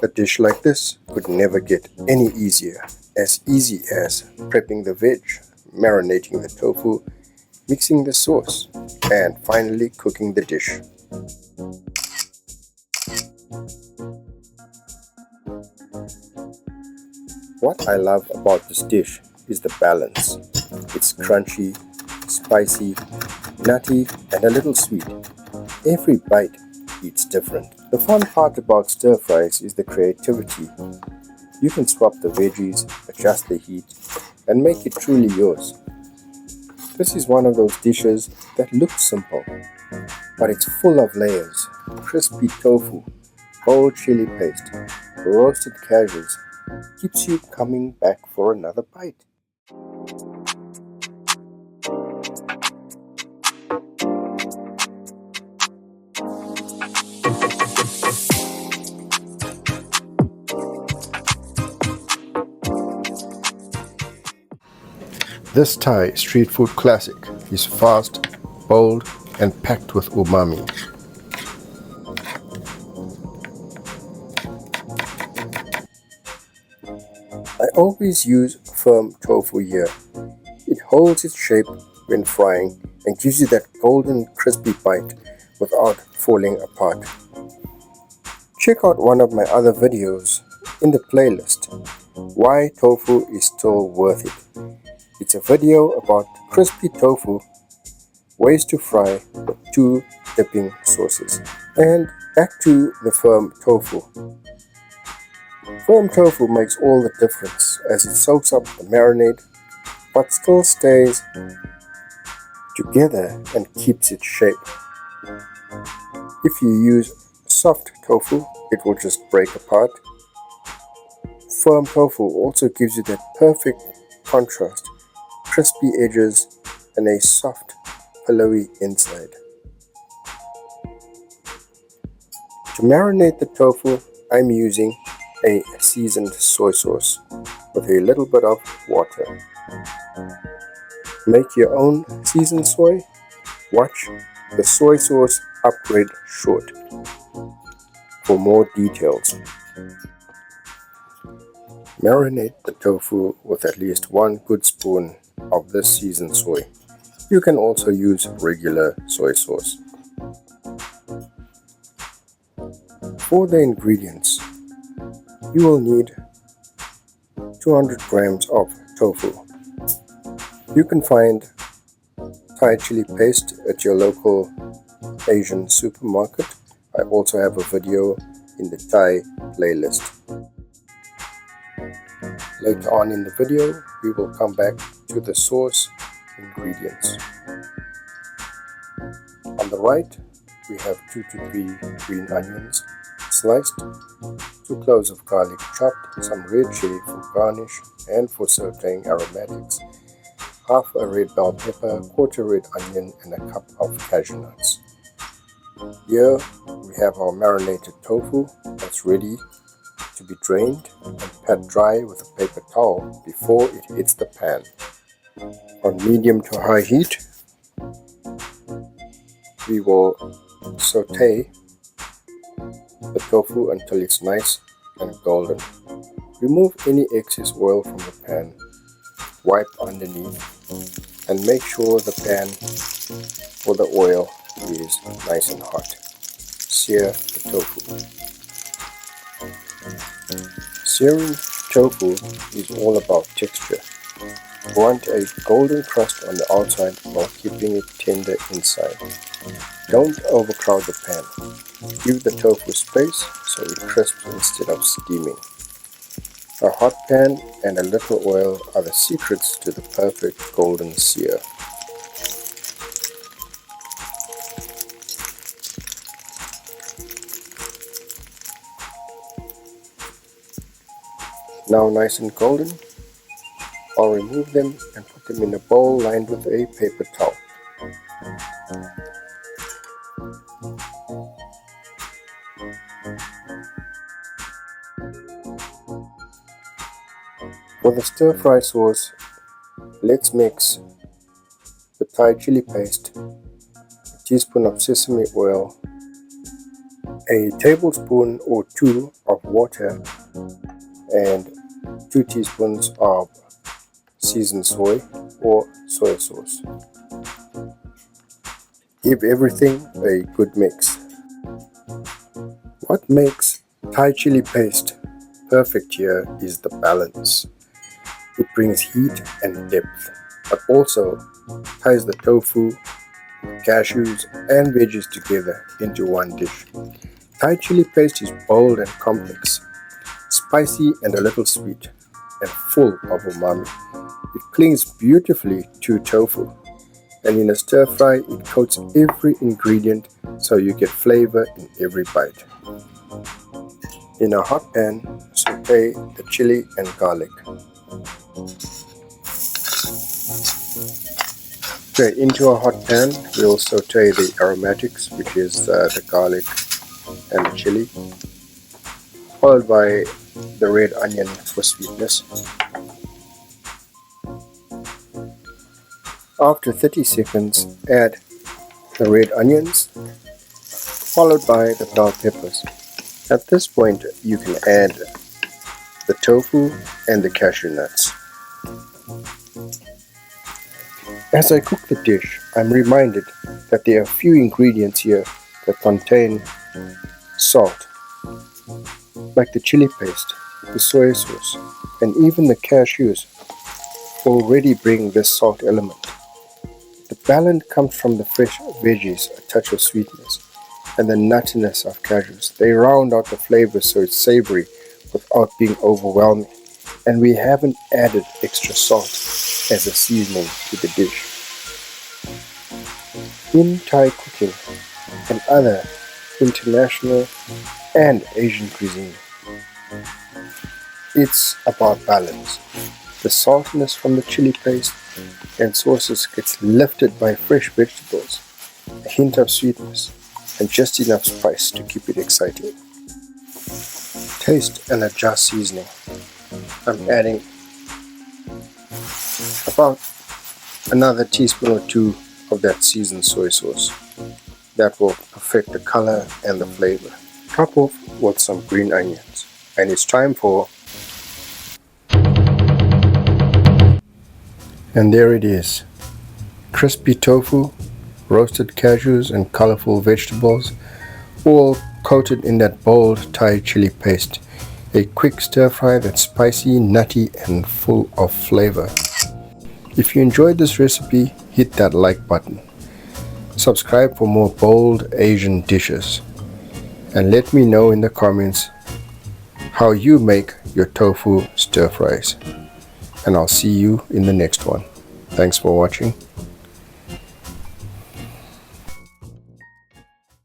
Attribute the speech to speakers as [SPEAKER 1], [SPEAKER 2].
[SPEAKER 1] A dish like this could never get any easier. As easy as prepping the veg, marinating the tofu, mixing the sauce, and finally cooking the dish. What I love about this dish is the balance. It's crunchy, spicy, nutty, and a little sweet. Every bite eats different. The fun part about stir fries is the creativity. You can swap the veggies, adjust the heat, and make it truly yours. This is one of those dishes that looks simple, but it's full of layers. Crispy tofu, gold chili paste, roasted cashews, keeps you coming back for another bite. This Thai street food classic is fast, bold, and packed with umami. I always use firm tofu here. It holds its shape when frying and gives you that golden crispy bite without falling apart. Check out one of my other videos in the playlist, Why Tofu is Still Worth It. It's a video about crispy tofu, ways to fry with 2 dipping sauces. And back to the firm tofu. Firm tofu makes all the difference as it soaks up the marinade but still stays together and keeps its shape. If you use soft tofu, it will just break apart. Firm tofu also gives you that perfect contrast, crispy edges and a soft, pillowy inside. To marinate the tofu, I'm using a seasoned soy sauce with a little bit of water. Make your own seasoned soy. Watch the soy sauce upgrade short for more details. Marinate the tofu with at least 1 good spoon of this seasoned soy. You can also use regular soy sauce. For the ingredients, you will need 200 grams of tofu. You can find Thai chili paste at your local Asian supermarket. I also have a video in the Thai playlist. Later on in the video, we will come back to the sauce ingredients. On the right, we have 2 to 3 green onions sliced, 2 cloves of garlic chopped, some red chili for garnish and for sautéing aromatics, half a red bell pepper, quarter red onion, and a cup of cashew nuts. Here we have our marinated tofu that's ready to be drained and pat dry with a paper towel before it hits the pan. On medium to high heat, we will sauté the tofu until it's nice and golden. Remove any excess oil from the pan, wipe underneath, and make sure the pan or the oil is nice and hot. Sear the tofu. Searing tofu is all about texture. You want a golden crust on the outside while keeping it tender inside. Don't overcrowd the pan. Give the tofu space so it crisps instead of steaming. A hot pan and a little oil are the secrets to the perfect golden sear. Now nice and golden, I'll remove them and put them in a bowl lined with a paper towel. For the stir-fry sauce, let's mix the Thai chili paste, a teaspoon of sesame oil, a tablespoon or 2 of water and 2 teaspoons of seasoned soy or soy sauce. Give everything a good mix. What makes Thai chili paste perfect here is the balance. It brings heat and depth, but also ties the tofu, cashews and veggies together into one dish. Thai chili paste is bold and complex, spicy and a little sweet, and full of umami. It clings beautifully to tofu, and in a stir fry it coats every ingredient so you get flavor in every bite. In a hot pan, sauté the chili and garlic. Okay, into a hot pan, we'll sauté the aromatics, which is the garlic and the chili, followed by the red onion for sweetness. After 30 seconds, add the red onions, followed by the bell peppers. At this point, you can add the tofu and the cashew nuts. As I cook the dish, I'm reminded that there are a few ingredients here that contain salt, like the chili paste, the soy sauce, and even the cashews already bring this salt element. The balance comes from the fresh veggies, a touch of sweetness, and the nuttiness of cashews. They round out the flavor so it's savoury without being overwhelming, and we haven't added extra salt as a seasoning to the dish. In Thai cooking and other international and Asian cuisine, it's about balance. The saltiness from the chili paste and sauces gets lifted by fresh vegetables, a hint of sweetness, and just enough spice to keep it exciting. Taste and adjust seasoning. I'm adding about another teaspoon or 2 of that seasoned soy sauce. That will perfect the color and the flavor. Top off with some green onions. And it's time for... And there it is. Crispy tofu, roasted cashews and colorful vegetables, all coated in that bold Thai chili paste. A quick stir fry that's spicy, nutty and full of flavor. If you enjoyed this recipe, hit that like button. Subscribe for more bold Asian dishes. And let me know in the comments how you make your tofu stir fries. And I'll see you in the next one. Thanks for watching.